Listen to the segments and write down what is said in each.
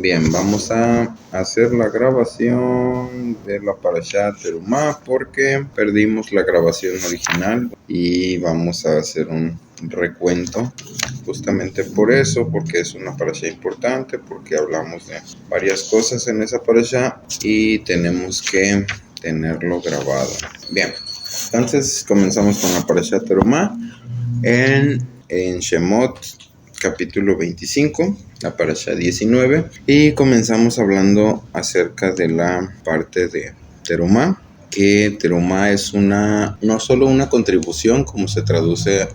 Bien, vamos a hacer la grabación de la Parashá Terumá porque perdimos la grabación original y vamos a hacer un recuento justamente por eso, porque es una Parashá importante, porque hablamos de varias cosas en esa Parashá y tenemos que tenerlo grabado. Bien, entonces comenzamos con la Parashá Terumá en Shemot capítulo 25, la parasha 19, y comenzamos hablando acerca de la parte de Terumá, que Terumá es no solo una contribución como se traduce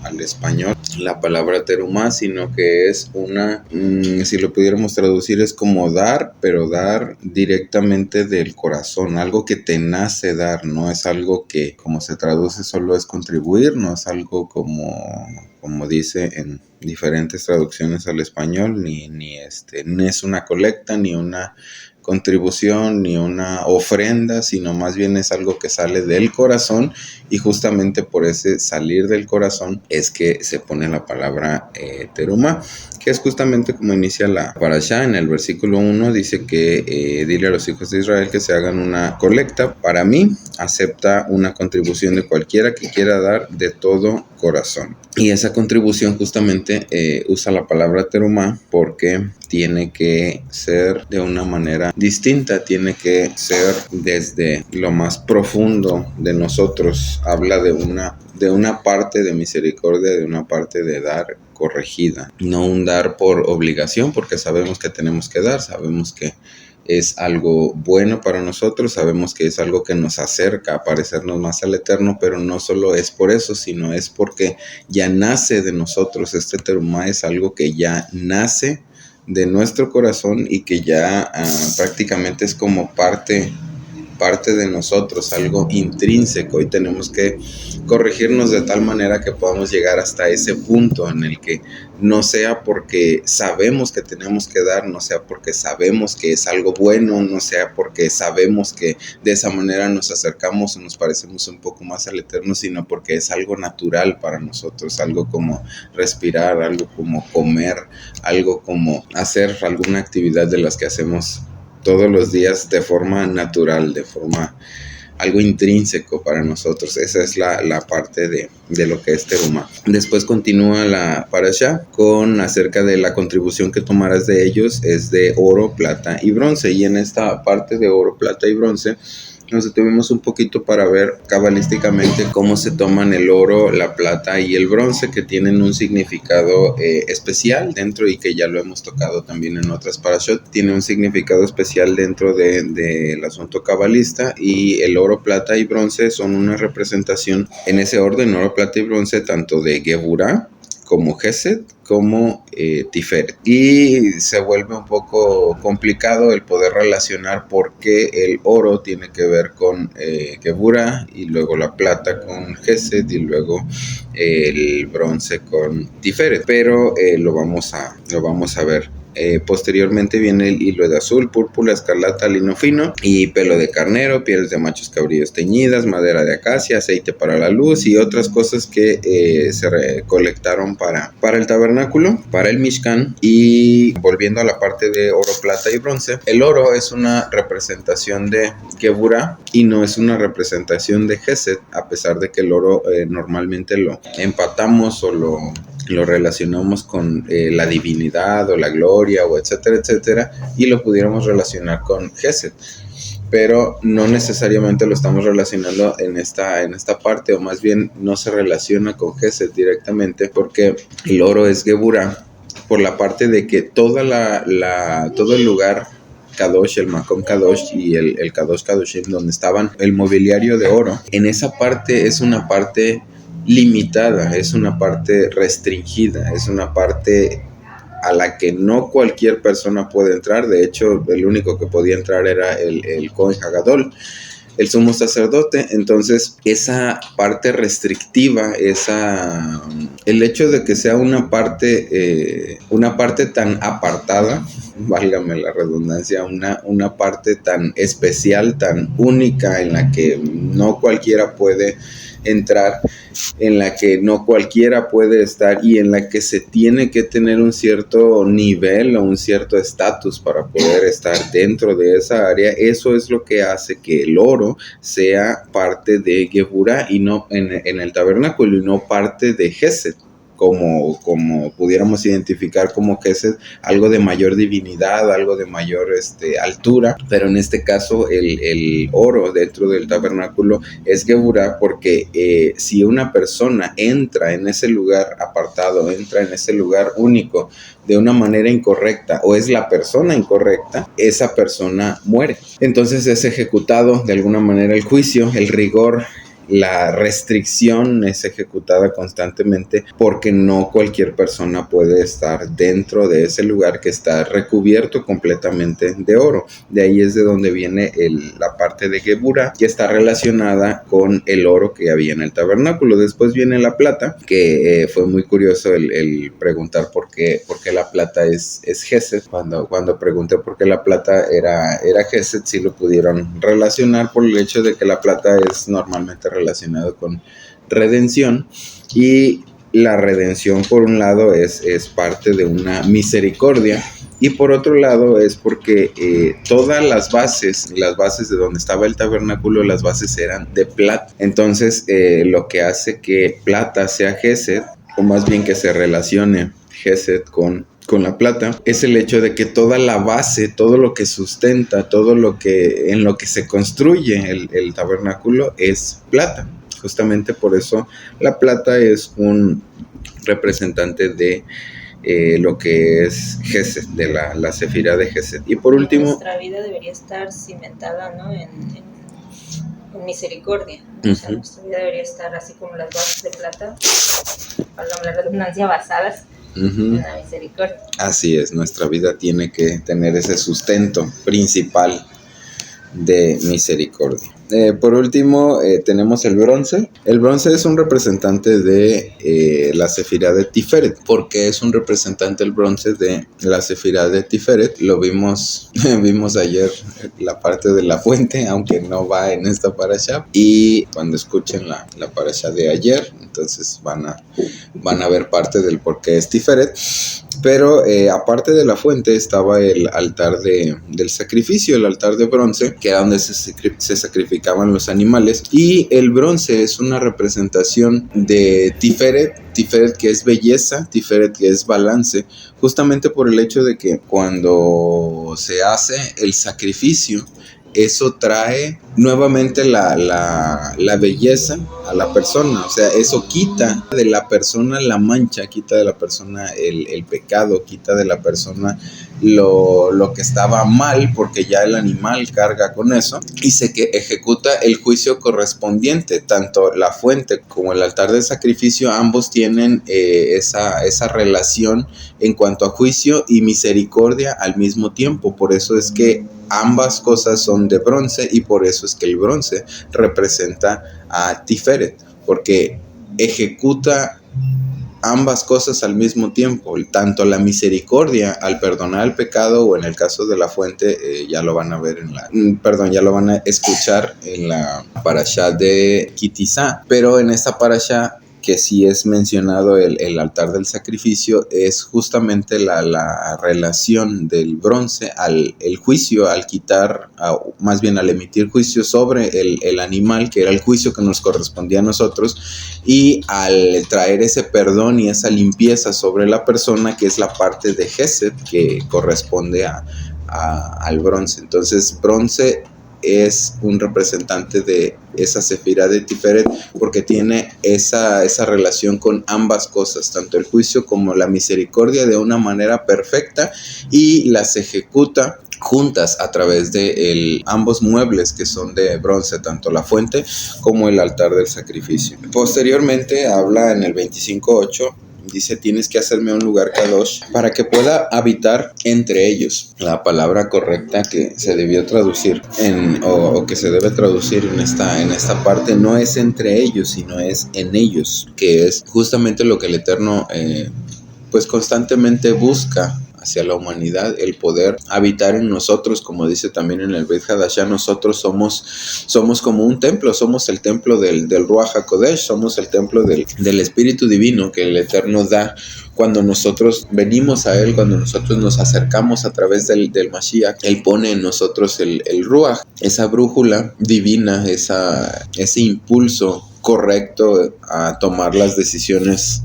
al español la palabra terumá, sino que es si lo pudiéramos traducir, es como dar, pero dar directamente del corazón, algo que te nace dar, no es algo que como se traduce solo es contribuir, no es algo como dice en diferentes traducciones al español, ni es una colecta, ni una contribución, ni una ofrenda, sino más bien es algo que sale del corazón, y justamente por ese salir del corazón es que se pone la palabra terumá, que es justamente como inicia la parashá. En el versículo 1 dice que dile a los hijos de Israel que se hagan una colecta para mí, acepta una contribución de cualquiera que quiera dar de todo corazón. Y esa contribución justamente usa la palabra terumá porque tiene que ser de una manera distinta, tiene que ser desde lo más profundo de nosotros. Habla de una parte de misericordia, de una parte de dar corregida, no un dar por obligación, porque sabemos que tenemos que dar, sabemos que es algo bueno para nosotros, sabemos que es algo que nos acerca a parecernos más al Eterno, pero no solo es por eso, sino es porque ya nace de nosotros. Este terumá es algo que ya nace de nuestro corazón y que ya prácticamente es como parte de nosotros, algo intrínseco, y tenemos que corregirnos de tal manera que podamos llegar hasta ese punto en el que no sea porque sabemos que tenemos que dar, no sea porque sabemos que es algo bueno, no sea porque sabemos que de esa manera nos acercamos o nos parecemos un poco más al Eterno, sino porque es algo natural para nosotros, algo como respirar, algo como comer, algo como hacer alguna actividad de las que hacemos todos los días de forma natural, de forma algo intrínseco para nosotros. Esa es la parte de lo que es terumá. Después continúa la parashá con acerca de la contribución que tomarás de ellos, es de oro, plata y bronce. Y en esta parte de oro, plata y bronce nos detuvimos un poquito para ver cabalísticamente cómo se toman el oro, la plata y el bronce, que tienen un significado especial dentro, y que ya lo hemos tocado también en otras parashot. Tiene un significado especial dentro del asunto cabalista, y el oro, plata y bronce son una representación en ese orden, oro, plata y bronce, tanto de Geburah como Gesed, como Tiferet. Y se vuelve un poco complicado el poder relacionar por qué el oro tiene que ver con Geburah, y luego la plata con Gesed, y luego el bronce con Tiferet. Pero lo vamos a ver. Posteriormente viene el hilo de azul, púrpura, escarlata, lino fino y pelo de carnero, pieles de machos cabríos teñidas, madera de acacia, aceite para la luz y otras cosas que se recolectaron para el tabernáculo, para el Mishkan. Y volviendo a la parte de oro, plata y bronce, el oro es una representación de Geburah y no es una representación de Gesed, a pesar de que el oro normalmente lo empatamos o lo relacionamos con la divinidad o la gloria o etcétera, etcétera, y lo pudiéramos relacionar con Gesed, pero no necesariamente lo estamos relacionando en esta parte, o más bien no se relaciona con Gesed directamente, porque el oro es Geburah por la parte de que todo el lugar Kadosh, el Makom Kadosh y el Kadosh Kadoshim, donde estaban el mobiliario de oro, en esa parte es una parte limitada, es una parte restringida, es una parte a la que no cualquier persona puede entrar. De hecho, el único que podía entrar era el Kohen Hagadol, el sumo sacerdote. Entonces, esa parte restrictiva, el hecho de que sea una parte tan apartada, válgame la redundancia, una parte tan especial, tan única, en la que no cualquiera puede entrar, en la que no cualquiera puede estar y en la que se tiene que tener un cierto nivel o un cierto estatus para poder estar dentro de esa área. Eso es lo que hace que el oro sea parte de Geburah y no en el tabernáculo y no parte de Gesed. Como pudiéramos identificar como Gesed, algo de mayor divinidad, algo de mayor altura, pero en este caso el oro dentro del tabernáculo es Geburah, porque si una persona entra en ese lugar apartado, entra en ese lugar único de una manera incorrecta o es la persona incorrecta, esa persona muere. Entonces es ejecutado de alguna manera el juicio, el rigor. La restricción es ejecutada constantemente porque no cualquier persona puede estar dentro de ese lugar que está recubierto completamente de oro. De ahí es de donde viene la parte de Geburah, que está relacionada con el oro que había en el tabernáculo. Después viene la plata, que fue muy curioso el preguntar por qué la plata es Gesed. Cuando pregunté por qué la plata era Gesed, sí lo pudieron relacionar por el hecho de que la plata es normalmente relacionado con redención, y la redención por un lado es parte de una misericordia, y por otro lado es porque todas las bases de donde estaba el tabernáculo, las bases eran de plata. Entonces lo que hace que plata sea Gesed, o más bien que se relacione Gesed con la plata, es el hecho de que toda la base, todo lo que sustenta, en lo que se construye el tabernáculo es plata. Justamente por eso la plata es un representante de lo que es Gesed, de la sefirá de Gesed. Y por último, nuestra vida debería estar cimentada, ¿no?, en misericordia. O sea, nuestra vida debería estar así como las bases de plata, para la redundancia, basadas en la misericordia. Así es, nuestra vida tiene que tener ese sustento principal de misericordia. Por último, tenemos el bronce. El bronce es un representante de la sefirá de Tiferet. ¿Por qué es un representante el bronce de la sefirá de Tiferet? Lo vimos ayer, la parte de la fuente, aunque no va en esta parashá. Y cuando escuchen la parashá de ayer, entonces van a ver parte del por qué es Tiferet. Pero aparte de la fuente estaba el altar del sacrificio, el altar de bronce, que era donde se sacrificaban los animales. Y el bronce es una representación de Tiferet, que es belleza, Tiferet que es balance, justamente por el hecho de que cuando se hace el sacrificio, eso trae nuevamente la belleza a la persona. O sea, eso quita de la persona la mancha, quita de la persona el pecado, quita de la persona lo que estaba mal, porque ya el animal carga con eso, y se ejecuta el juicio correspondiente. Tanto la fuente como el altar del sacrificio, ambos tienen esa relación en cuanto a juicio y misericordia al mismo tiempo. Por eso es que ambas cosas son de bronce, y por eso es que el bronce representa a Tiferet, porque ejecuta ambas cosas al mismo tiempo, tanto la misericordia al perdonar el pecado, o en el caso de la fuente, ya lo van a ver ya lo van a escuchar en la parashá de Kitizá, pero en esta parashá que sí es mencionado el altar del sacrificio, es justamente la relación del bronce el juicio, al quitar, más bien al emitir juicio sobre el animal, que era el juicio que nos correspondía a nosotros, y al traer ese perdón y esa limpieza sobre la persona, que es la parte de Gesed que corresponde al bronce. Entonces, bronce es un representante de esa sefirá de Tiferet, porque tiene esa relación con ambas cosas, tanto el juicio como la misericordia, de una manera perfecta, y las ejecuta juntas a través de ambos muebles que son de bronce, tanto la fuente como el altar del sacrificio. Posteriormente habla en el 25:8, dice: tienes que hacerme un lugar kadosh para que pueda habitar entre ellos. La palabra correcta que se debió traducir o que se debe traducir en esta parte no es entre ellos, sino es en ellos, que es justamente lo que el Eterno pues constantemente busca hacia la humanidad, el poder habitar en nosotros, como dice también en el Beit Hadashah, nosotros somos como un templo, somos el templo del Ruach HaKodesh, somos el templo del Espíritu Divino que el Eterno da cuando nosotros venimos a Él, cuando nosotros nos acercamos a través del Mashiach. Él pone en nosotros el Ruach, esa brújula divina, ese impulso correcto a tomar las decisiones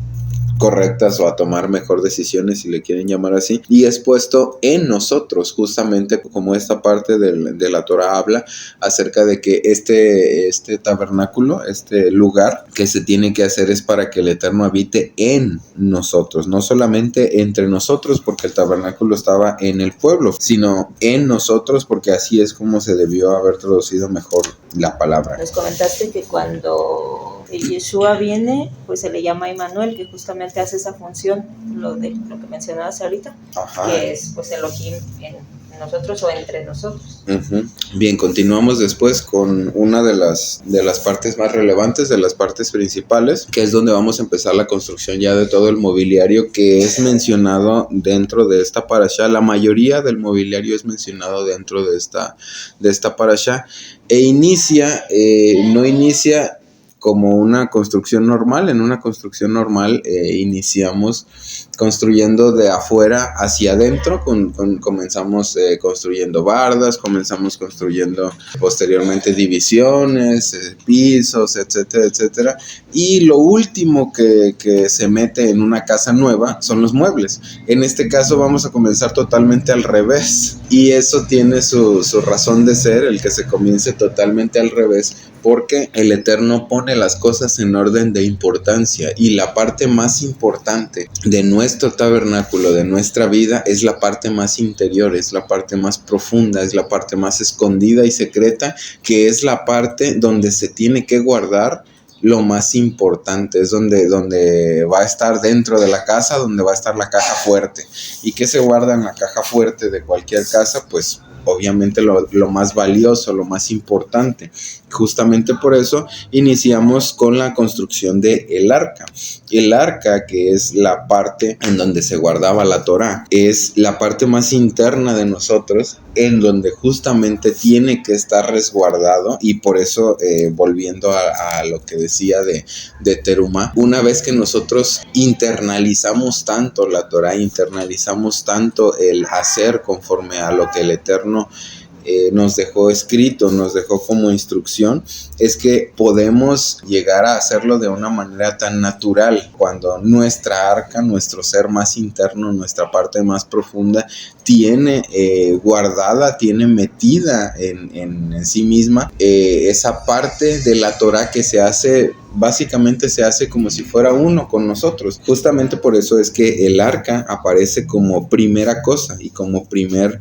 correctas o a tomar mejor decisiones, si le quieren llamar así, y es puesto en nosotros, justamente como esta parte de la Torah habla acerca de que este tabernáculo, este lugar que se tiene que hacer es para que el Eterno habite en nosotros, no solamente entre nosotros porque el tabernáculo estaba en el pueblo, sino en nosotros, porque así es como se debió haber traducido mejor la palabra. Nos comentaste que cuando Yeshua viene, pues se le llama Immanuel, que justamente hace esa función, lo que mencionabas ahorita. Ajá. Que es pues Elohim en nosotros o entre nosotros. Uh-huh. Bien, continuamos después con una de las partes más relevantes, de las partes principales, que es donde vamos a empezar la construcción ya de todo el mobiliario que es mencionado dentro de esta parashá. La mayoría del mobiliario es mencionado dentro de esta parashá e no inicia como una construcción normal. En una construcción normal iniciamos construyendo de afuera hacia adentro, comenzamos construyendo bardas, comenzamos construyendo posteriormente divisiones, pisos, etcétera, etcétera. Y lo último que se mete en una casa nueva son los muebles. En este caso vamos a comenzar totalmente al revés. Y eso tiene su razón de ser, el que se comience totalmente al revés, porque el Eterno pone las cosas en orden de importancia, y la parte más importante de nuestro tabernáculo, de nuestra vida, es la parte más interior, es la parte más profunda, es la parte más escondida y secreta, que es la parte donde se tiene que guardar lo más importante, es donde va a estar dentro de la casa, donde va a estar la caja fuerte. ¿Y qué se guarda en la caja fuerte de cualquier casa? Pues obviamente lo más valioso, lo más importante. Justamente por eso iniciamos con la construcción del arca. El arca, que es la parte en donde se guardaba la Torah, es la parte más interna de nosotros, en donde justamente tiene que estar resguardado. Y por eso, volviendo a lo que decía de Terumá, una vez que nosotros internalizamos tanto la Torah, internalizamos tanto el hacer conforme a lo que el Eterno nos dejó escrito, nos dejó como instrucción, es que podemos llegar a hacerlo de una manera tan natural, cuando nuestra arca, nuestro ser más interno, nuestra parte más profunda, tiene guardada, tiene metida en sí misma esa parte de la Torah que básicamente se hace como si fuera uno con nosotros. Justamente por eso es que el arca aparece como primera cosa y como primer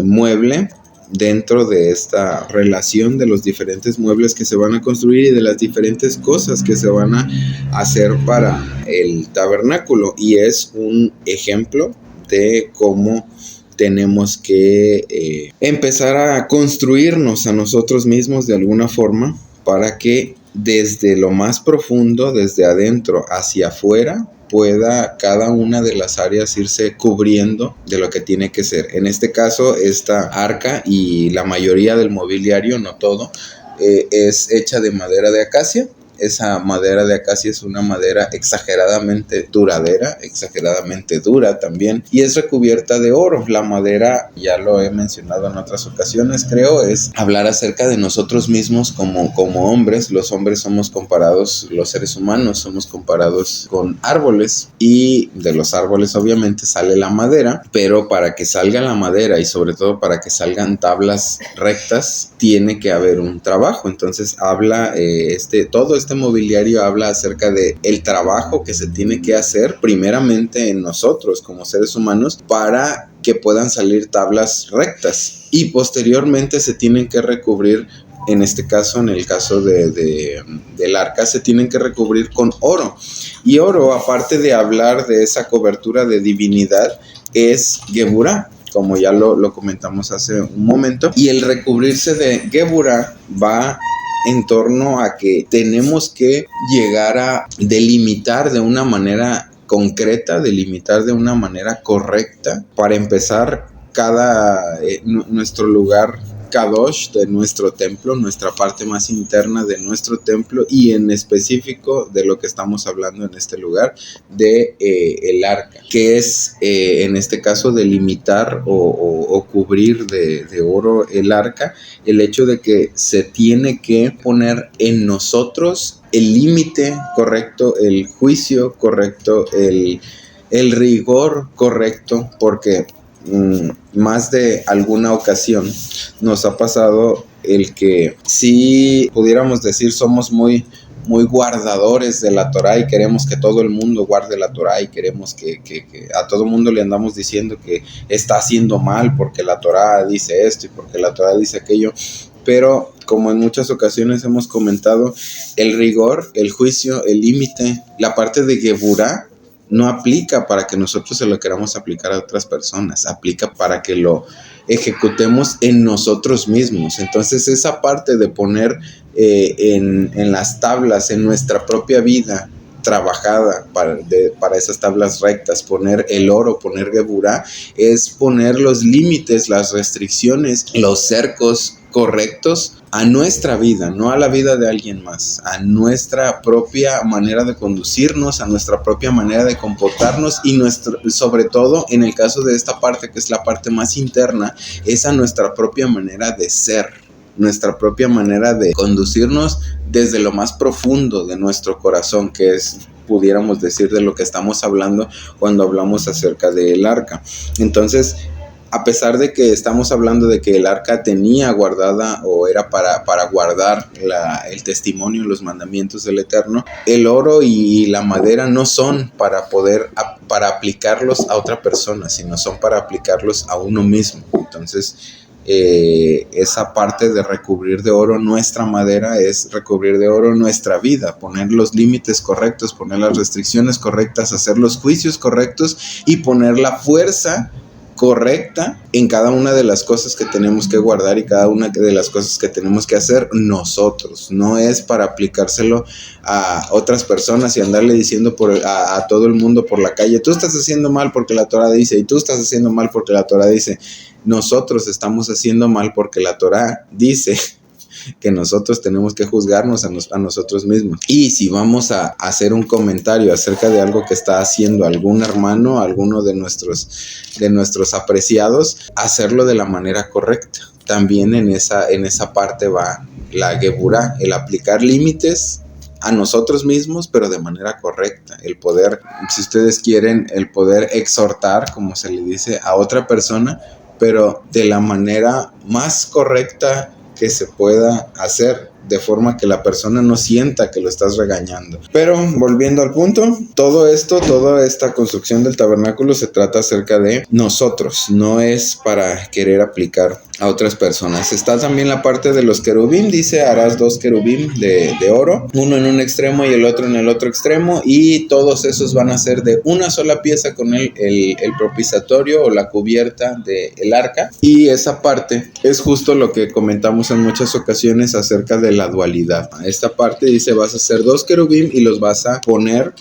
mueble dentro de esta relación de los diferentes muebles que se van a construir y de las diferentes cosas que se van a hacer para el tabernáculo. Y es un ejemplo de cómo tenemos que empezar a construirnos a nosotros mismos de alguna forma, para que desde lo más profundo, desde adentro hacia afuera, pueda cada una de las áreas irse cubriendo de lo que tiene que ser. En este caso, esta arca y la mayoría del mobiliario, no todo, es hecha de madera de acacia. Esa madera de acacia es una madera exageradamente duradera, exageradamente dura también, y es recubierta de oro. La madera, ya lo he mencionado en otras ocasiones, creo, es hablar acerca de nosotros mismos como hombres. Los hombres somos comparados, los seres humanos somos comparados con árboles, y de los árboles obviamente sale la madera, pero para que salga la madera y sobre todo para que salgan tablas rectas, tiene que haber un trabajo. Entonces habla todo este mobiliario habla acerca de el trabajo que se tiene que hacer primeramente en nosotros como seres humanos para que puedan salir tablas rectas, y posteriormente se tienen que recubrir. En este caso, en el caso del arca, se tienen que recubrir con oro. Y oro, aparte de hablar de esa cobertura de divinidad, es Geburah, como ya lo comentamos hace un momento. Y el recubrirse de Geburah va en torno a que tenemos que llegar a delimitar de una manera concreta, delimitar de una manera correcta. Para empezar, nuestro lugar Kadosh de nuestro templo, nuestra parte más interna de nuestro templo, y en específico de lo que estamos hablando en este lugar, de el arca, que es en este caso delimitar o cubrir de oro el arca, el hecho de que se tiene que poner en nosotros el límite correcto, el juicio correcto, el rigor correcto, porque más de alguna ocasión nos ha pasado el que, si pudiéramos decir, somos muy guardadores de la Torah y queremos que todo el mundo guarde la Torah y queremos que a todo el mundo le andamos diciendo que está haciendo mal porque la Torah dice esto y porque la Torah dice aquello. Pero como en muchas ocasiones hemos comentado, el rigor, el juicio, el límite, la parte de Geburá no aplica para que nosotros se lo queramos aplicar a otras personas, aplica para que lo ejecutemos en nosotros mismos. Entonces esa parte de poner en las tablas, en nuestra propia vida trabajada para esas tablas rectas, poner el oro, poner Geburá, es poner los límites, las restricciones, los cercos correctos a nuestra vida, no a la vida de alguien más, a nuestra propia manera de conducirnos, a nuestra propia manera de comportarnos y sobre todo en el caso de esta parte que es la parte más interna, es a nuestra propia manera de ser, nuestra propia manera de conducirnos desde lo más profundo de nuestro corazón, que es, pudiéramos decir, de lo que estamos hablando cuando hablamos acerca del arca. Entonces, a pesar de que estamos hablando de que el arca tenía guardada o era para guardar el testimonio, los mandamientos del Eterno, el oro y la madera no son para aplicarlos a otra persona, sino son para aplicarlos a uno mismo. Entonces, esa parte de recubrir de oro nuestra madera es recubrir de oro nuestra vida, poner los límites correctos, poner las restricciones correctas, hacer los juicios correctos y poner la fuerza correcta en cada una de las cosas que tenemos que guardar y cada una de las cosas que tenemos que hacer nosotros. No es para aplicárselo a otras personas y andarle diciendo a todo el mundo por la calle, tú estás haciendo mal porque la Torah dice, y tú estás haciendo mal porque la Torah dice. Nosotros estamos haciendo mal porque la Torah dice que nosotros tenemos que juzgarnos a nosotros mismos. Y si vamos a hacer un comentario acerca de algo que está haciendo algún hermano, alguno de nuestros apreciados, hacerlo de la manera correcta. También en esa parte va la Geburá, el aplicar límites a nosotros mismos, pero de manera correcta. El poder, si ustedes quieren, el poder exhortar, como se le dice, a otra persona, pero de la manera más correcta que se pueda hacer, de forma que la persona no sienta que lo estás regañando. Pero volviendo al punto, toda esta construcción del tabernáculo se trata acerca de nosotros, no es para querer aplicar a otras personas. Está también la parte de los querubín, dice, harás 2 querubín de oro, uno en un extremo y el otro en el otro extremo, y todos esos van a ser de una sola pieza con el propiciatorio o la cubierta del arca. Y esa parte es justo lo que comentamos en muchas ocasiones acerca de la dualidad. Esta parte dice, vas a hacer 2 querubín y los vas a poner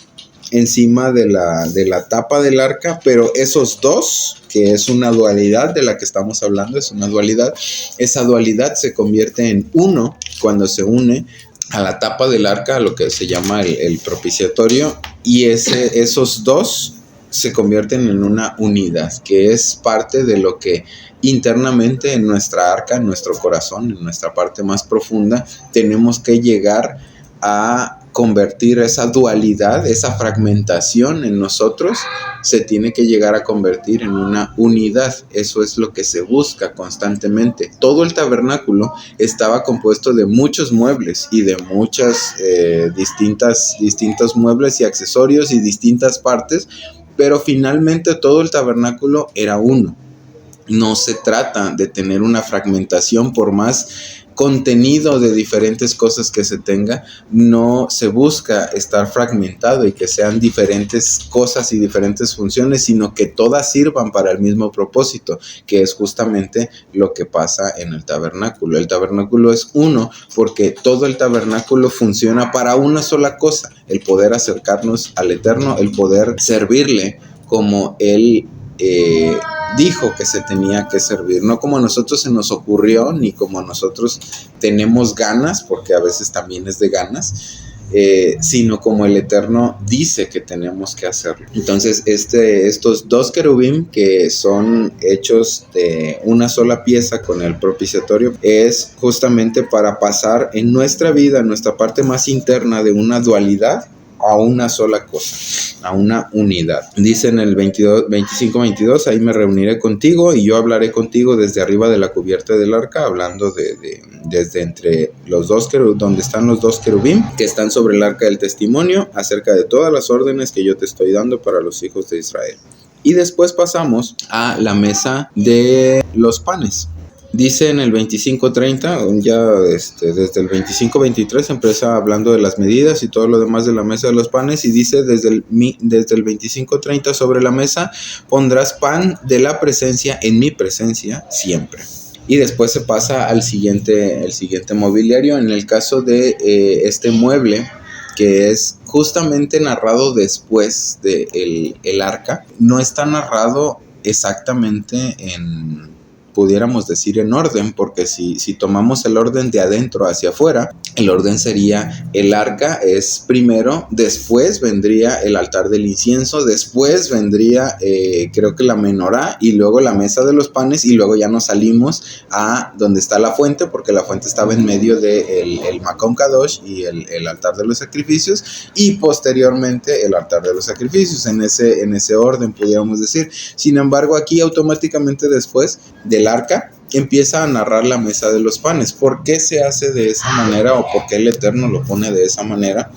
encima de la tapa del arca, pero esos dos, que es una dualidad de la que estamos hablando, es una dualidad, esa dualidad se convierte en uno cuando se une a la tapa del arca, a lo que se llama el propiciatorio, y esos dos se convierten en una unidad, que es parte de lo que internamente en nuestra arca, en nuestro corazón, en nuestra parte más profunda, tenemos que llegar a convertir esa dualidad, esa fragmentación en nosotros, se tiene que llegar a convertir en una unidad. Eso es lo que se busca constantemente. Todo el tabernáculo estaba compuesto de muchos muebles y de muchas distintos muebles y accesorios y distintas partes, pero finalmente todo el tabernáculo era uno. no se trata de tener una fragmentación, por más contenido de diferentes cosas que se tenga, no se busca estar fragmentado y que sean diferentes cosas y diferentes funciones, sino que todas sirvan para el mismo propósito, que es justamente lo que pasa en el tabernáculo. El tabernáculo es uno porque todo el tabernáculo funciona para una sola cosa: el poder acercarnos al Eterno, el poder servirle como Él dijo que se tenía que servir, no como a nosotros se nos ocurrió, ni como a nosotros tenemos ganas, porque a veces también es de ganas, sino como el Eterno dice que tenemos que hacerlo. Entonces estos dos querubín, que son hechos de una sola pieza con el propiciatorio, es justamente para pasar en nuestra vida, en nuestra parte más interna, de una dualidad a una sola cosa, a una unidad. Dice en el 25-22, ahí me reuniré contigo y yo hablaré contigo desde arriba de la cubierta del arca, hablando desde entre los dos querubín, donde están los dos querubín que están sobre el arca del testimonio, acerca de todas las órdenes que yo te estoy dando para los hijos de Israel. Y después pasamos a la mesa de los panes. Dice en el 25-30, ya desde el 25-23 empieza hablando de las medidas y todo lo demás de la mesa de los panes, y dice desde el 25-30, sobre la mesa pondrás pan de la presencia en mi presencia siempre. Y después se pasa al el siguiente mobiliario. En el caso de este mueble, que es justamente narrado después de el arca, no está narrado exactamente pudiéramos decir en orden, porque si tomamos el orden de adentro hacia afuera, el orden sería: el arca es primero, después vendría el altar del incienso, después vendría creo que la menorá, y luego la mesa de los panes, y luego ya nos salimos a donde está la fuente, porque la fuente estaba en medio del Makom Kadosh y el altar de los sacrificios, y posteriormente el altar de los sacrificios, en ese orden pudiéramos decir. Sin embargo, aquí automáticamente después del arca empieza a narrar la mesa de los panes. ¿Por qué se hace de esa manera, o por qué el Eterno lo pone de esa manera?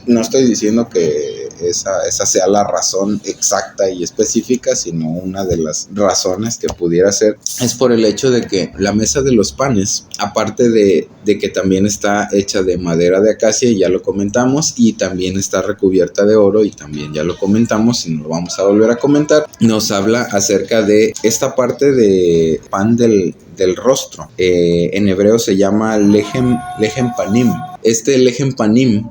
No estoy diciendo que esa sea la razón exacta y específica, sino una de las razones que pudiera ser es por el hecho de que la mesa de los panes, aparte de que también está hecha de madera de acacia, y ya lo comentamos, y también está recubierta de oro, y también ya lo comentamos y no lo vamos a volver a comentar, nos habla acerca de esta parte de pan del rostro. En hebreo se llama lechem panim. Este lechem panim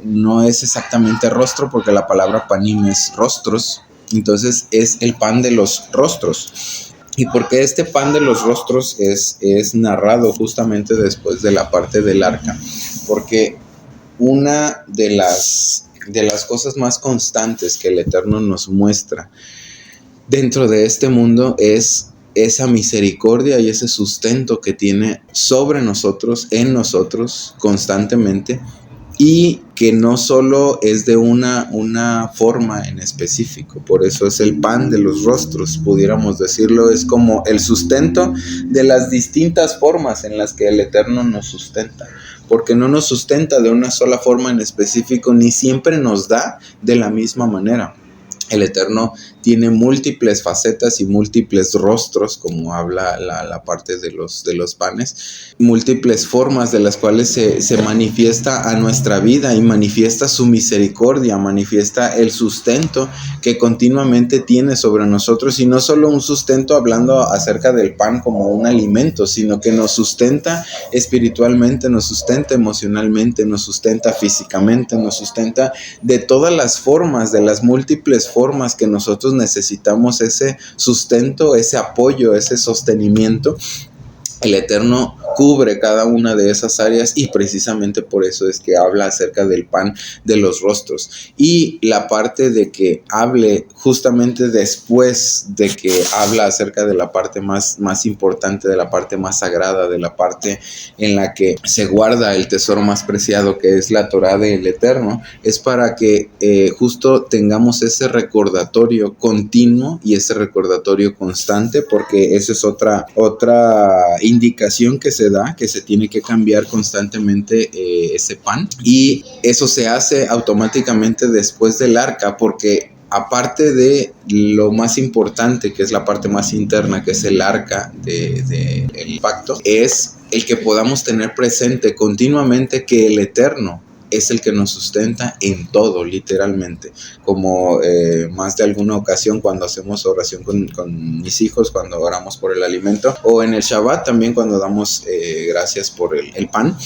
no es exactamente rostro, porque la palabra panim es rostros, entonces es el pan de los rostros. ¿Y por qué este pan de los rostros es narrado justamente después de la parte del arca? Porque una de las cosas más constantes que el Eterno nos muestra dentro de este mundo es esa misericordia y ese sustento que tiene sobre nosotros, en nosotros, constantemente, y que no solo es de una forma en específico. Por eso es el pan de los rostros, pudiéramos decirlo. Es como el sustento de las distintas formas en las que el Eterno nos sustenta, porque no nos sustenta de una sola forma en específico, ni siempre nos da de la misma manera. El Eterno tiene múltiples facetas y múltiples rostros, como habla la parte de los panes, múltiples formas de las cuales se manifiesta a nuestra vida, y manifiesta su misericordia, manifiesta el sustento que continuamente tiene sobre nosotros, y no solo un sustento hablando acerca del pan como un alimento, sino que nos sustenta espiritualmente, nos sustenta emocionalmente, nos sustenta físicamente, nos sustenta de todas las formas, de las múltiples formas que nosotros necesitamos ese sustento, ese apoyo, ese sostenimiento. El Eterno cubre cada una de esas áreas, y precisamente por eso es que habla acerca del pan de los rostros. Y la parte de que hable justamente después de que habla acerca de la parte más importante, de la parte más sagrada, de la parte en la que se guarda el tesoro más preciado, que es la Torá del Eterno, es para que justo tengamos ese recordatorio continuo y ese recordatorio constante, porque esa es otra indicación que se da, que se tiene que cambiar constantemente ese pan, y eso se hace automáticamente después del arca, porque aparte de lo más importante, que es la parte más interna, que es el arca del pacto, es el que podamos tener presente continuamente que el Eterno es el que nos sustenta en todo, literalmente. Como más de alguna ocasión cuando hacemos oración con mis hijos, cuando oramos por el alimento, o en el Shabbat también cuando damos gracias por el pan,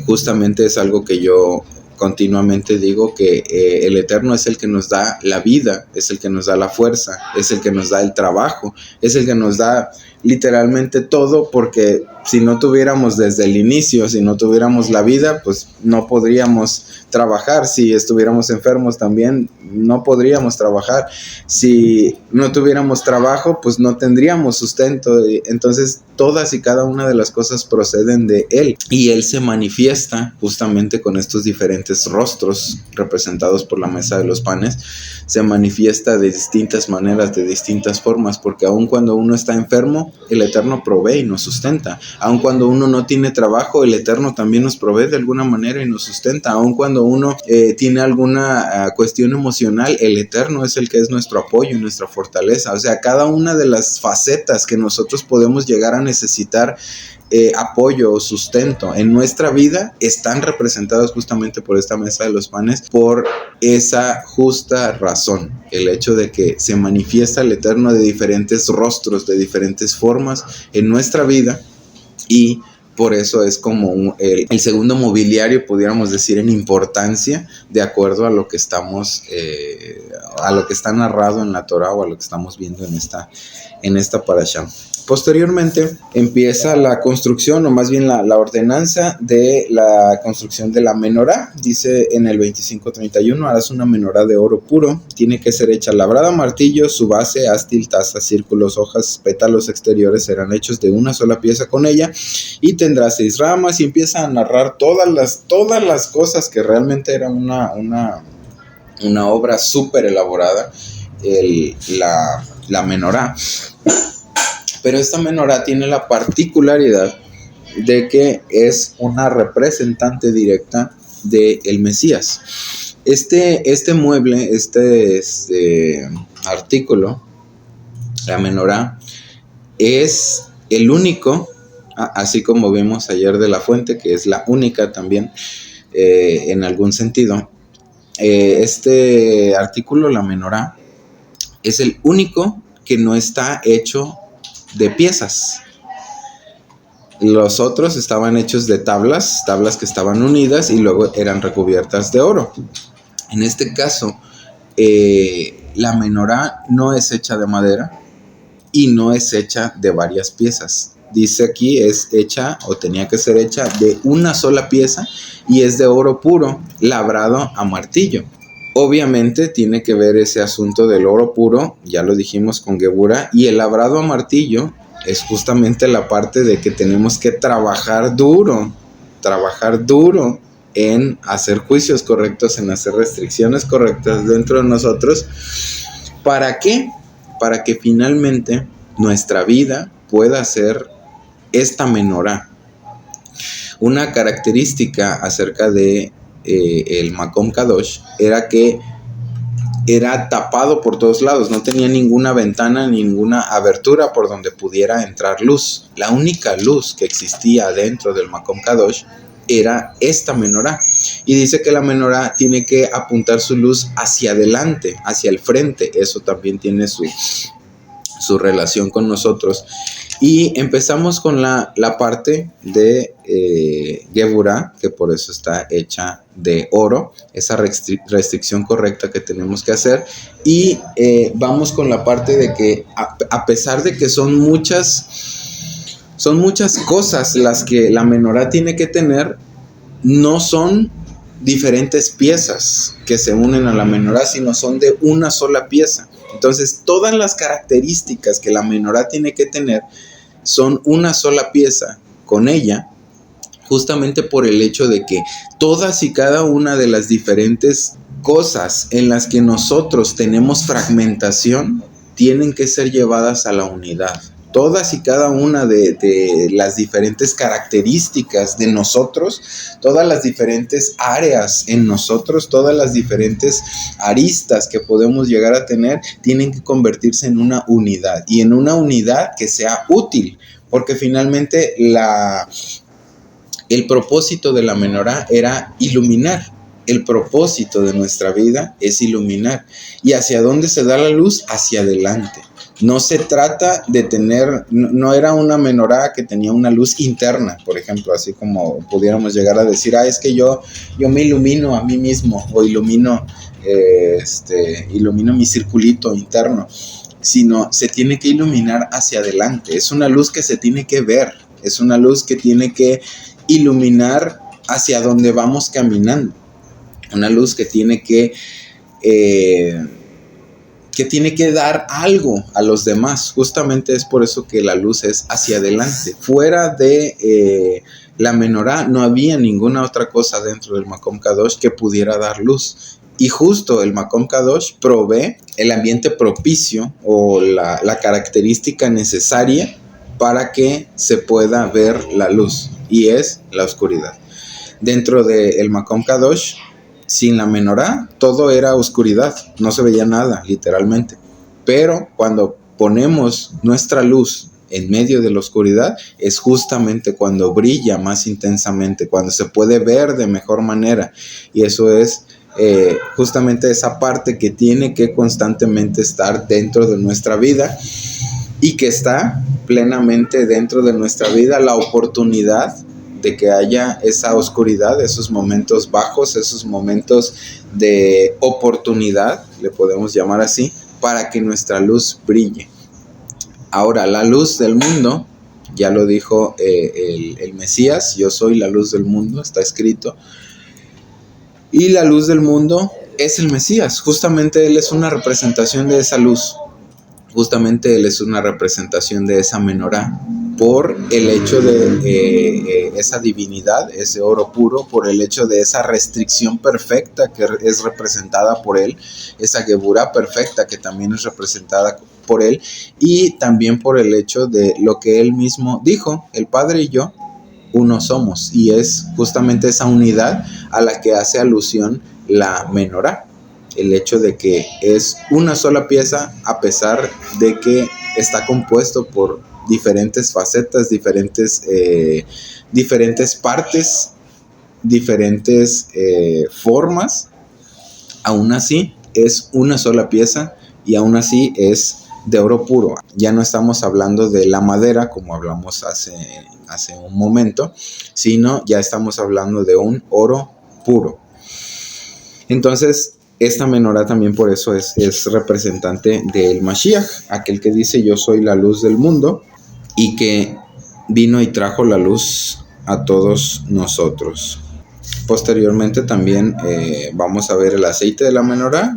justamente es algo que yo continuamente digo, que el Eterno es el que nos da la vida, es el que nos da la fuerza, es el que nos da el trabajo, es el que nos da literalmente todo, porque si no tuviéramos desde el inicio, si no tuviéramos la vida, pues no podríamos trabajar. Si estuviéramos enfermos también no podríamos trabajar. Si no tuviéramos trabajo, pues no tendríamos sustento. Entonces todas y cada una de las cosas proceden de Él, y Él se manifiesta justamente con estos diferentes rostros representados por la mesa de los panes. Se manifiesta de distintas maneras, de distintas formas, porque aun cuando uno está enfermo, el Eterno provee y nos sustenta. Aun cuando uno no tiene trabajo, el Eterno también nos provee de alguna manera y nos sustenta. Aun cuando uno tiene alguna cuestión emocional, el Eterno es el que es nuestro apoyo y nuestra fortaleza. O sea, cada una de las facetas que nosotros podemos llegar a necesitar apoyo o sustento en nuestra vida están representadas justamente por esta mesa de los panes, por esa justa razón, el hecho de que se manifiesta el Eterno de diferentes rostros, de diferentes formas en nuestra vida, y por eso es como el segundo mobiliario, pudiéramos decir, en importancia, de acuerdo a lo que estamos, a lo que está narrado en la Torah, o a lo que estamos viendo en esta parashá. Posteriormente empieza la construcción, o más bien la ordenanza de la construcción de la menorá. Dice en el 25:31, harás una menorá de oro puro, tiene que ser hecha labrada a martillo, su base, ástil, taza, círculos, hojas, pétalos exteriores serán hechos de una sola pieza con ella, y tendrá 6 ramas, y empieza a narrar todas las cosas, que realmente era una obra súper elaborada, la menorá. Pero esta menorá tiene la particularidad de que es una representante directa del Mesías. Este mueble, este artículo, la menorá, es el único, así como vimos ayer de la fuente, que es la única también, en algún sentido. Este artículo, la menorá, es el único que no está hecho de piezas. Los otros estaban hechos de tablas que estaban unidas y luego eran recubiertas de oro. En este caso, la menorá no es hecha de madera y no es hecha de varias piezas. Dice aquí, es hecha, o tenía que ser hecha, de una sola pieza, y es de oro puro, labrado a martillo. Obviamente tiene que ver ese asunto del oro puro, ya lo dijimos, con Geburah, y el labrado a martillo es justamente la parte de que tenemos que trabajar duro en hacer juicios correctos, en hacer restricciones correctas dentro de nosotros. ¿Para qué? Para que finalmente nuestra vida pueda ser esta menorá. Una característica acerca de el Makom Kadosh era que era tapado por todos lados, no tenía ninguna ventana, ninguna abertura por donde pudiera entrar luz. La única luz que existía dentro del Makom Kadosh era esta menorá, y dice que la menorá tiene que apuntar su luz hacia adelante, hacia el frente. Eso también tiene su relación con nosotros. Y empezamos con la parte de Geburah, que por eso está hecha de oro, esa restricción correcta que tenemos que hacer. Y vamos con la parte de que a pesar de que son muchas cosas las que la menorá tiene que tener, no son diferentes piezas que se unen a la menorá, sino son de una sola pieza. Entonces, todas las características que la menorá tiene que tener son una sola pieza con ella, justamente por el hecho de que todas y cada una de las diferentes cosas en las que nosotros tenemos fragmentación tienen que ser llevadas a la unidad. todas y cada una de las diferentes características de nosotros, todas las diferentes áreas en nosotros, todas las diferentes aristas que podemos llegar a tener, tienen que convertirse en una unidad, y en una unidad que sea útil, porque finalmente el propósito de la menorá era iluminar. El propósito de nuestra vida es iluminar. ¿Y hacia dónde se da la luz? Hacia adelante. No se trata de tener, no era una menorá que tenía una luz interna, por ejemplo, así como pudiéramos llegar a decir, es que yo me ilumino a mí mismo, o ilumino mi circulito interno, sino se tiene que iluminar hacia adelante. Es una luz que se tiene que ver, es una luz que tiene que iluminar hacia donde vamos caminando, una luz que tiene que dar algo a los demás. Justamente es por eso que la luz es hacia adelante. Fuera de la menorá no había ninguna otra cosa dentro del Makom Kadosh que pudiera dar luz. Y justo el Makom Kadosh provee el ambiente propicio o la característica necesaria para que se pueda ver la luz, y es la oscuridad. Dentro del Makom Kadosh, sin la menorá, todo era oscuridad, no se veía nada, literalmente. Pero cuando ponemos nuestra luz en medio de la oscuridad, es justamente cuando brilla más intensamente, cuando se puede ver de mejor manera. Y eso es justamente esa parte que tiene que constantemente estar dentro de nuestra vida, y que está plenamente dentro de nuestra vida la oportunidad de que haya esa oscuridad, esos momentos bajos, esos momentos de oportunidad, le podemos llamar así, para que nuestra luz brille. Ahora, la luz del mundo, ya lo dijo el Mesías, yo soy la luz del mundo, está escrito, y la luz del mundo es el Mesías. Justamente Él es una representación de esa luz, justamente Él es una representación de esa menorá, por el hecho de esa divinidad, ese oro puro, por el hecho de esa restricción perfecta que es representada por Él, esa geburá perfecta que también es representada por Él, y también por el hecho de lo que Él mismo dijo, el Padre y yo, uno somos, y es justamente esa unidad a la que hace alusión la menorá, el hecho de que es una sola pieza, a pesar de que está compuesto por diferentes facetas, diferentes partes, diferentes formas. Aún así es una sola pieza, y aún así es de oro puro. Ya no estamos hablando de la madera como hablamos hace un momento, sino ya estamos hablando de un oro puro. Entonces, esta menorá también por eso es representante del Mashiach, aquel que dice yo soy la luz del mundo, y que vino y trajo la luz a todos nosotros. Posteriormente también vamos a ver el aceite de la menorá,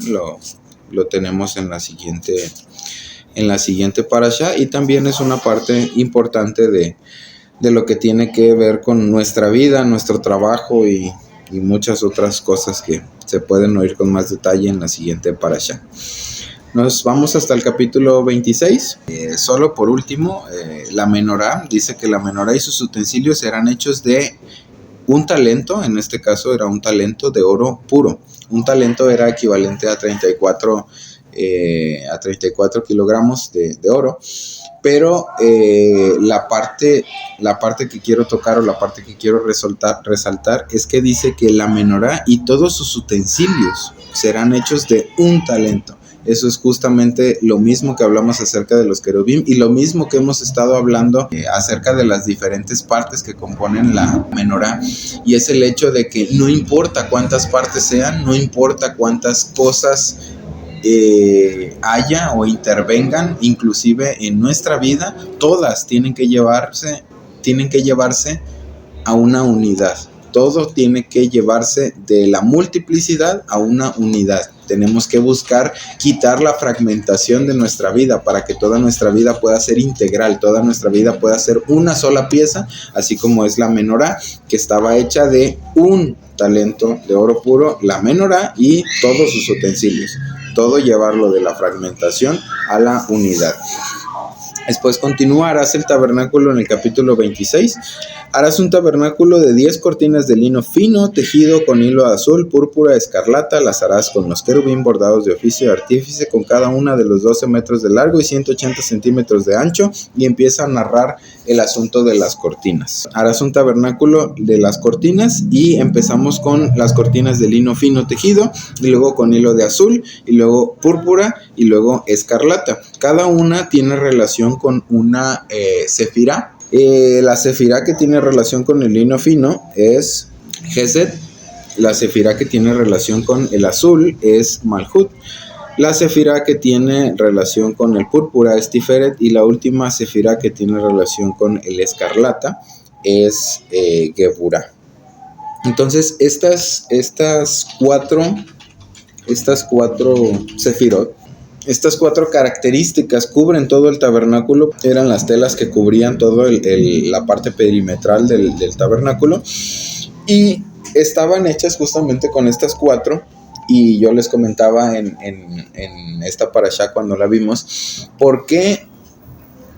lo tenemos en la siguiente parashá, y también es una parte importante de lo que tiene que ver con nuestra vida, nuestro trabajo y muchas otras cosas que se pueden oír con más detalle en la siguiente parashá. Nos vamos hasta el capítulo 26. Solo por último, la menorá, dice que la menorá y sus utensilios eran hechos de un talento, en este caso era un talento de oro puro. Un talento era equivalente a 34 kilogramos de oro. Pero la parte que quiero tocar, o la parte que quiero resaltar es que dice que la menorá y todos sus utensilios serán hechos de un talento. Eso es justamente lo mismo que hablamos acerca de los querubim, y lo mismo que hemos estado hablando acerca de las diferentes partes que componen la menorá, y es el hecho de que no importa cuántas partes sean, no importa cuántas cosas haya o intervengan, inclusive en nuestra vida, todas tienen que llevarse a una unidad. Todo tiene que llevarse de la multiplicidad a una unidad. Tenemos que buscar quitar la fragmentación de nuestra vida para que toda nuestra vida pueda ser integral, toda nuestra vida pueda ser una sola pieza, así como es la menorá, que estaba hecha de un talento de oro puro, la menorá y todos sus utensilios. Todo llevarlo de la fragmentación a la unidad. Después continúa, harás el tabernáculo en el capítulo 26. Harás un tabernáculo de 10 cortinas de lino fino, tejido con hilo azul, púrpura, escarlata. Las harás con los querubín bordados de oficio de artífice, con cada una de los 12 metros de largo y 180 centímetros de ancho. Y empieza a narrar el asunto de las cortinas. Harás un tabernáculo de las cortinas y empezamos con las cortinas de lino fino tejido, y luego con hilo de azul, y luego púrpura, y luego escarlata. Cada una tiene relación con una sefirá. La sefirá que tiene relación con el lino fino es Gesed. La sefirá que tiene relación con el azul es Malhut. La sefirá que tiene relación con el púrpura es Tiferet, y la última sefirá que tiene relación con el escarlata es Geburah. Entonces estas cuatro sefirot, estas 4 características cubren todo el tabernáculo. Eran las telas que cubrían toda la parte perimetral del tabernáculo, y estaban hechas justamente con estas 4. Y yo les comentaba en esta parashá cuando la vimos, porque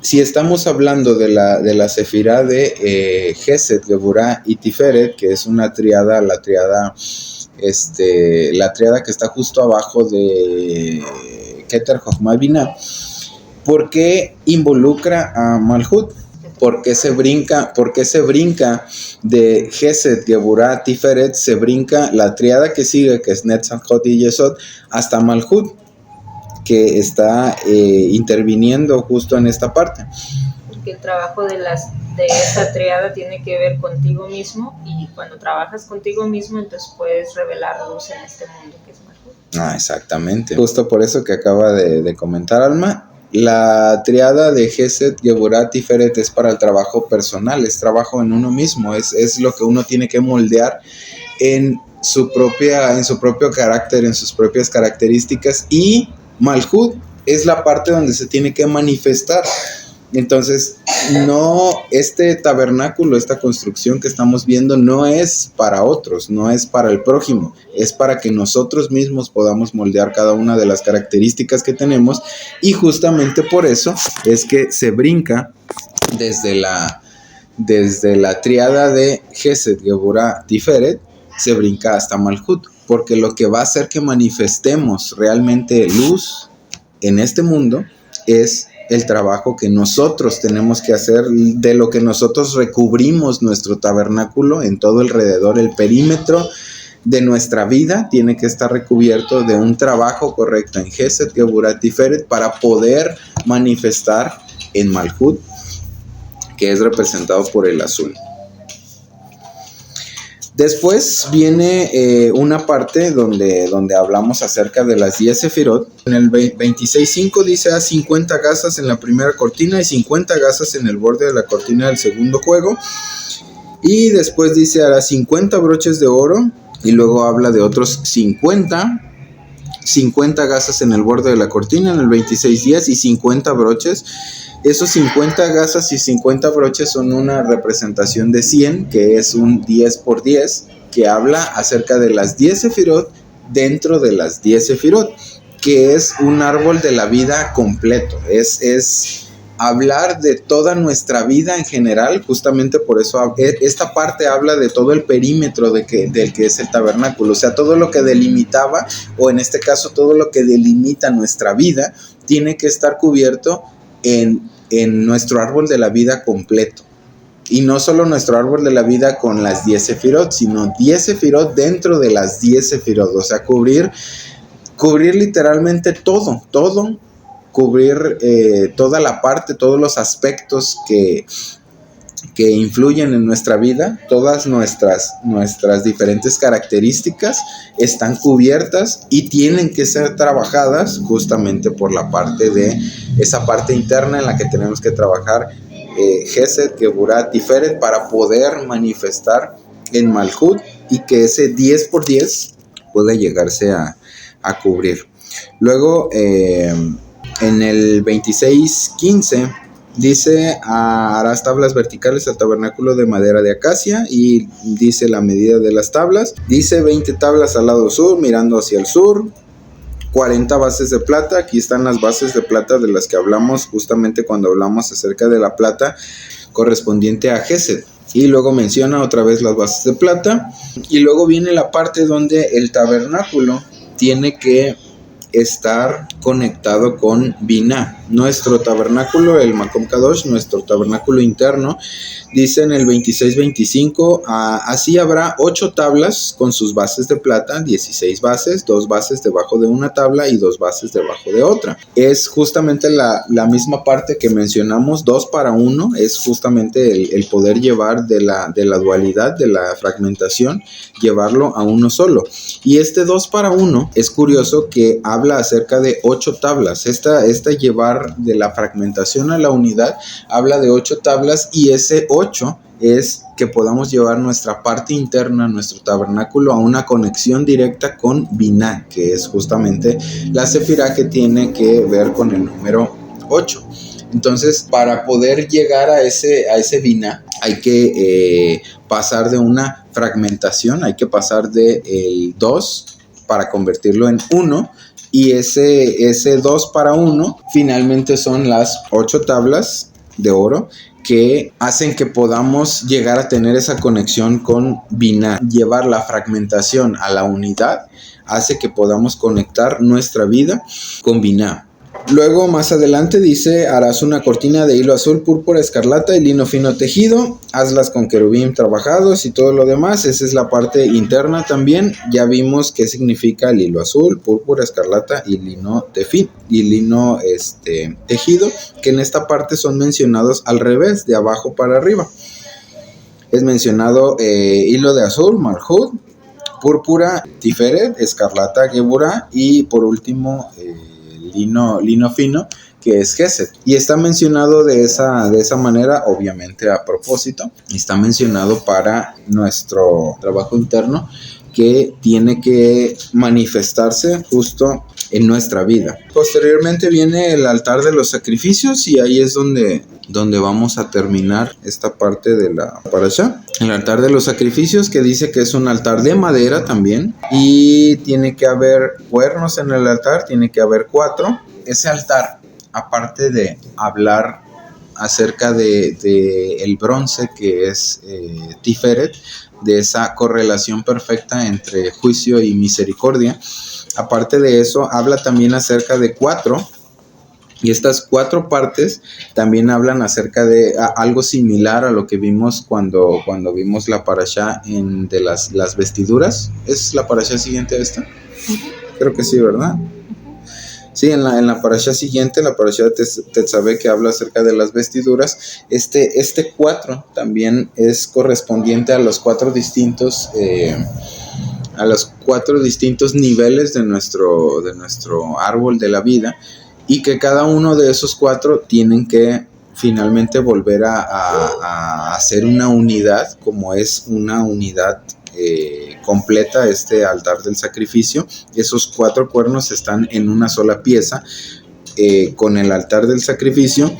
si estamos hablando de la sefirá de Gesed, Geburah y Tiferet, que es una triada, la triada que está justo abajo de Keter, Jochma y Binah, ¿por qué involucra a Malhut? ¿Por qué se brinca de Gesed, Geburah, Tiferet? Se brinca la triada que sigue, que es Netzach, Hod y Yesod, hasta Malhut, que está interviniendo justo en esta parte. Porque el trabajo de esa triada tiene que ver contigo mismo, y cuando trabajas contigo mismo, entonces puedes revelar luz en este mundo que es Malhut. Exactamente. Justo por eso que acaba de comentar Alma. La triada de Gesed, Geburah, Tiferet es para el trabajo personal, es trabajo en uno mismo, es lo que uno tiene que moldear en su propio carácter, en sus propias características, y Malhut es la parte donde se tiene que manifestar. Entonces, este tabernáculo, esta construcción que estamos viendo, no es para otros, no es para el prójimo, es para que nosotros mismos podamos moldear cada una de las características que tenemos, y justamente por eso es que se brinca desde la triada de Gesed, Geburah, Tiferet, se brinca hasta Malhut, porque lo que va a hacer que manifestemos realmente luz en este mundo es el trabajo que nosotros tenemos que hacer, de lo que nosotros recubrimos nuestro tabernáculo en todo alrededor. El perímetro de nuestra vida tiene que estar recubierto de un trabajo correcto en Gesed, Geburah, Tiferet, para poder manifestar en Malhut, que es representado por el azul. Después viene una parte donde hablamos acerca de las 10 sefirot. En el 26.5 dice: haz 50 gasas en la primera cortina y 50 gasas en el borde de la cortina del segundo juego. Y después dice: hará 50 broches de oro, y luego habla de otros 50 gasas en el borde de la cortina en el 26.10 y 50 broches. Esos 50 gasas y 50 broches son una representación de 100, que es un 10 por 10, que habla acerca de las 10 sefirot dentro de las 10 sefirot, que es un árbol de la vida completo. Es hablar de toda nuestra vida en general. Justamente por eso esta parte habla de todo el perímetro del que es el tabernáculo, o sea, todo lo que delimitaba, o en este caso todo lo que delimita nuestra vida, tiene que estar cubierto en nuestro árbol de la vida completo. Y no solo nuestro árbol de la vida con las 10 sefirot, sino 10 sefirot dentro de las 10 sefirot. O sea, cubrir literalmente todo, cubrir toda la parte, todos los aspectos que influyen en nuestra vida. Todas nuestras diferentes características están cubiertas y tienen que ser trabajadas justamente por la parte de esa parte interna en la que tenemos que trabajar Gesed, Geburah, Tiferet, para poder manifestar en Malhut, y que ese 10 por 10 pueda llegarse a cubrir. Luego en el 26.15 dice: harás tablas verticales al tabernáculo de madera de acacia, y dice la medida de las tablas. Dice 20 tablas al lado sur, mirando hacia el sur, 40 bases de plata. Aquí están las bases de plata de las que hablamos justamente cuando hablamos acerca de la plata correspondiente a Gesed. Y luego menciona otra vez las bases de plata. Y luego viene la parte donde el tabernáculo tiene que estar conectado con Binah. Nuestro tabernáculo, el Makom Kadosh, nuestro tabernáculo interno, dice en el 26-25, así habrá 8 tablas con sus bases de plata, 16 bases, 2 bases debajo de una tabla y 2 bases debajo de otra. Es justamente la misma parte que mencionamos, 2 para 1, es justamente el poder llevar de la dualidad, de la fragmentación, llevarlo a uno solo. Y este 2 para 1 es curioso que habla acerca de 8 tablas. Esta llevar de la fragmentación a la unidad habla de 8 tablas, y ese 8 es que podamos llevar nuestra parte interna, nuestro tabernáculo, a una conexión directa con Binah, que es justamente la sefirá que tiene que ver con el número 8. Entonces, para poder llegar a ese Binah, hay que pasar de una fragmentación, hay que pasar del 2 para convertirlo en 1, y ese 2 para 1 finalmente son las 8 tablas de oro que hacen que podamos llegar a tener esa conexión con Binah. Llevar la fragmentación a la unidad hace que podamos conectar nuestra vida con Binah. Luego, más adelante dice, harás una cortina de hilo azul, púrpura, escarlata y lino fino tejido, hazlas con querubín trabajados y todo lo demás. Esa es la parte interna también. Ya vimos qué significa el hilo azul, púrpura, escarlata y lino tejido, que en esta parte son mencionados al revés, de abajo para arriba. Es mencionado hilo de azul, malhut, púrpura, tiferet, escarlata, geburah, y por último lino fino, que es Gesed. Y está mencionado de esa manera, obviamente a propósito. Está mencionado para nuestro trabajo interno, que tiene que manifestarse justo en nuestra vida. Posteriormente viene el altar de los sacrificios, y ahí es donde vamos a terminar esta parte de la parashá. El altar de los sacrificios, que dice que es un altar de madera también, y tiene que haber cuernos en el altar, tiene que haber 4. Ese altar, aparte de hablar acerca de el bronce, que es Tiferet, de esa correlación perfecta entre juicio y misericordia, aparte de eso habla también acerca de 4, y estas 4 partes también hablan acerca de algo similar a lo que vimos cuando vimos la parashá de las vestiduras. ¿Es la parashá siguiente a esta? Creo que sí, ¿verdad? Sí, en la parashá siguiente, la parashá Tetzaveh, que habla acerca de las vestiduras, este 4 también es correspondiente a los 4 distintos niveles de nuestro árbol de la vida, y que cada uno de esos 4 tienen que finalmente volver a hacer una unidad, como es una unidad completa, este altar del sacrificio. Esos 4 cuernos están en una sola pieza con el altar del sacrificio,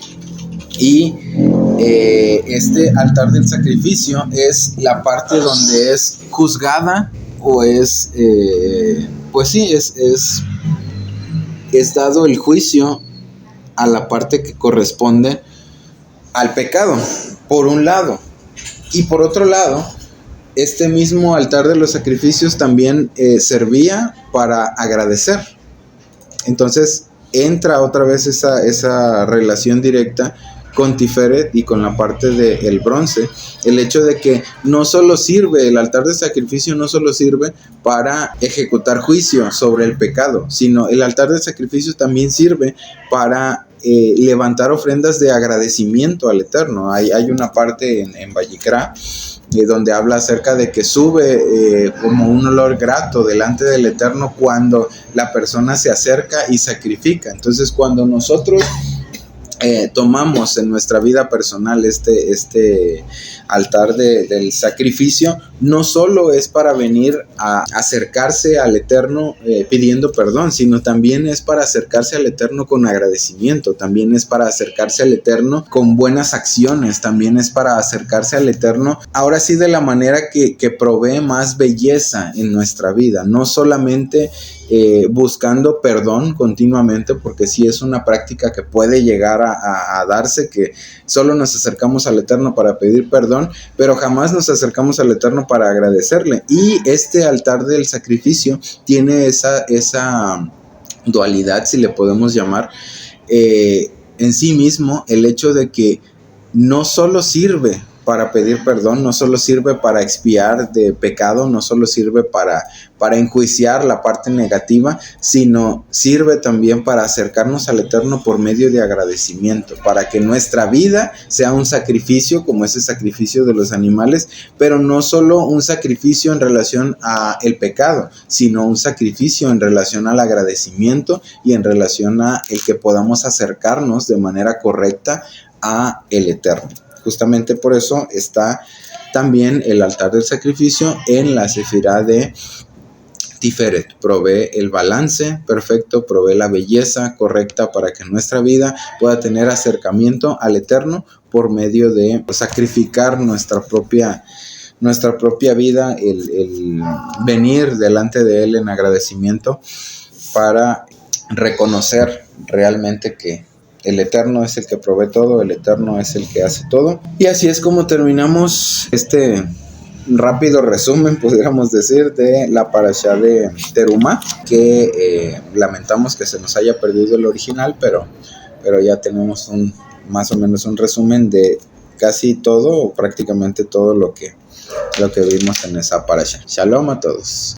y este altar del sacrificio es la parte donde es juzgada, o es dado el juicio a la parte que corresponde al pecado, por un lado. Y por otro lado, este mismo altar de los sacrificios también servía para agradecer. Entonces entra otra vez esa relación directa con Tiferet y con la parte del bronce, el hecho de que no solo sirve, el altar de sacrificio no solo sirve para ejecutar juicio sobre el pecado, sino el altar de sacrificio también sirve para levantar ofrendas de agradecimiento al Eterno. Hay una parte en Vayikra donde habla acerca de que sube como un olor grato delante del Eterno cuando la persona se acerca y sacrifica. Entonces, cuando nosotros tomamos en nuestra vida personal este altar del sacrificio, no solo es para venir a acercarse al Eterno pidiendo perdón, sino también es para acercarse al Eterno con agradecimiento, también es para acercarse al Eterno con buenas acciones, también es para acercarse al Eterno, ahora sí, de la manera que provee más belleza en nuestra vida, no solamente buscando perdón continuamente, porque sí es una práctica que puede llegar a darse, que solo nos acercamos al Eterno para pedir perdón, pero jamás nos acercamos al Eterno para agradecerle. Y este altar del sacrificio tiene esa dualidad, si le podemos llamar, en sí mismo, el hecho de que no solo sirve para pedir perdón, no solo sirve para expiar de pecado, no solo sirve para enjuiciar la parte negativa, sino sirve también para acercarnos al Eterno por medio de agradecimiento, para que nuestra vida sea un sacrificio como ese sacrificio de los animales, pero no solo un sacrificio en relación a el pecado, sino un sacrificio en relación al agradecimiento y en relación a el que podamos acercarnos de manera correcta a el Eterno. Justamente por eso está también el altar del sacrificio en la sefirá de Tiferet. Provee el balance perfecto, provee la belleza correcta para que nuestra vida pueda tener acercamiento al Eterno por medio de sacrificar nuestra propia vida, el venir delante de Él en agradecimiento para reconocer realmente que el Eterno es el que provee todo, el Eterno es el que hace todo. Y así es como terminamos este rápido resumen, pudiéramos decir, de la parashá de Terumá, que lamentamos que se nos haya perdido el original, pero ya tenemos más o menos un resumen de casi todo, o prácticamente todo lo que vimos en esa parashá. Shalom a todos.